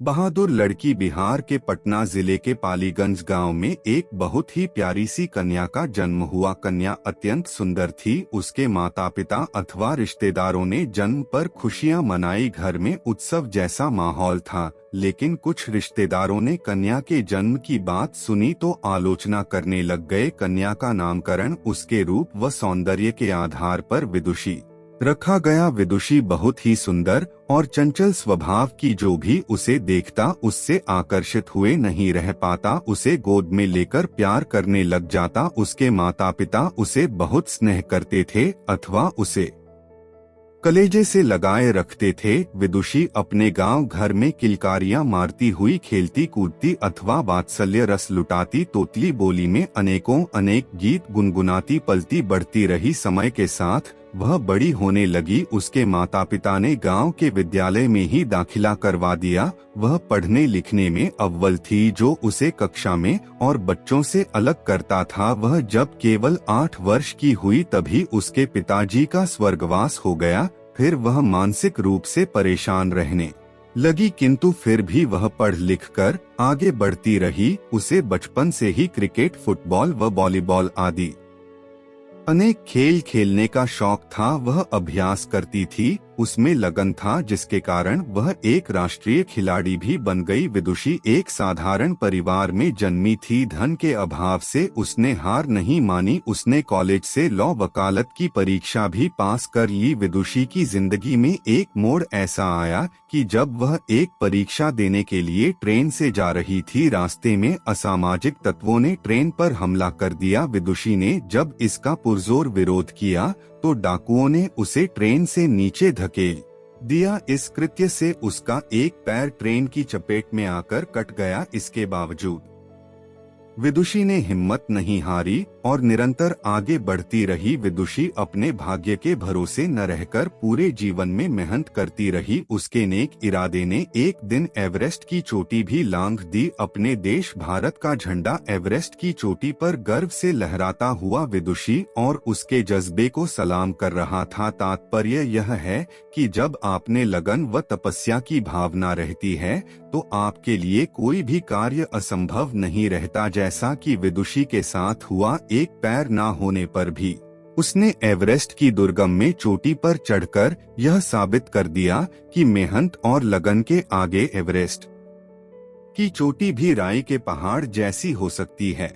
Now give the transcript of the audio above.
बहादुर लड़की बिहार के पटना जिले के पालीगंज गांव में एक बहुत ही प्यारी सी कन्या का जन्म हुआ। कन्या अत्यंत सुंदर थी। उसके माता पिता अथवा रिश्तेदारों ने जन्म पर खुशियां मनाई। घर में उत्सव जैसा माहौल था, लेकिन कुछ रिश्तेदारों ने कन्या के जन्म की बात सुनी तो आलोचना करने लग गए। कन्या का नामकरण उसके रूप व सौंदर्य के आधार पर विदुषी रखा गया। विदुषी बहुत ही सुंदर और चंचल स्वभाव की, जो भी उसे देखता उससे आकर्षित हुए नहीं रह पाता। उसे गोद में लेकर प्यार करने लग जाता। उसके माता पिता उसे बहुत स्नेह करते थे अथवा उसे कलेजे से लगाए रखते थे। विदुषी अपने गांव घर में किलकारियां मारती हुई खेलती कूदती अथवा वात्सल्य रस लुटाती। तोतली बोली में अनेक गीत गुनगुनाती पलती बढ़ती रही। समय के साथ वह बड़ी होने लगी। उसके माता पिता ने गांव के विद्यालय में ही दाखिला करवा दिया। वह पढ़ने लिखने में अव्वल थी, जो उसे कक्षा में और बच्चों से अलग करता था। वह जब केवल 8 वर्ष की हुई तभी उसके पिताजी का स्वर्गवास हो गया। फिर वह मानसिक रूप से परेशान रहने लगी, किंतु फिर भी वह पढ़ लिख कर आगे बढ़ती रही। उसे बचपन से ही क्रिकेट, फुटबॉल व वॉलीबॉल आदि अनेक खेल खेलने का शौक था। वह अभ्यास करती थी, उसमें लगन था, जिसके कारण वह एक राष्ट्रीय खिलाड़ी भी बन गई। विदुषी एक साधारण परिवार में जन्मी थी। धन के अभाव से उसने हार नहीं मानी। उसने कॉलेज से लॉ वकालत की परीक्षा भी पास कर ली। विदुषी की जिंदगी में एक मोड़ ऐसा आया कि जब वह एक परीक्षा देने के लिए ट्रेन से जा रही थी, रास्ते में असामाजिक तत्वों ने ट्रेन पर हमला कर दिया। विदुषी ने जब इसका पुरजोर विरोध किया तो डाकुओं ने उसे ट्रेन से नीचे धकेल दिया। इस कृत्य से उसका एक पैर ट्रेन की चपेट में आकर कट गया। इसके बावजूद विदुषी ने हिम्मत नहीं हारी और निरंतर आगे बढ़ती रही। विदुषी अपने भाग्य के भरोसे न रहकर पूरे जीवन में मेहनत करती रही। उसके नेक इरादे ने एक दिन एवरेस्ट की चोटी भी लांघ दी। अपने देश भारत का झंडा एवरेस्ट की चोटी पर गर्व से लहराता हुआ विदुषी और उसके जज्बे को सलाम कर रहा था। तात्पर्य यह है कि जब आपने लगन व तपस्या की भावना रहती है तो आपके लिए कोई भी कार्य असंभव नहीं रहता। जैसा कि विदुषी के साथ हुआ, एक पैर ना होने पर भी उसने एवरेस्ट की दुर्गम में चोटी पर चढ़कर यह साबित कर दिया कि मेहनत और लगन के आगे एवरेस्ट की चोटी भी राई के पहाड़ जैसी हो सकती है।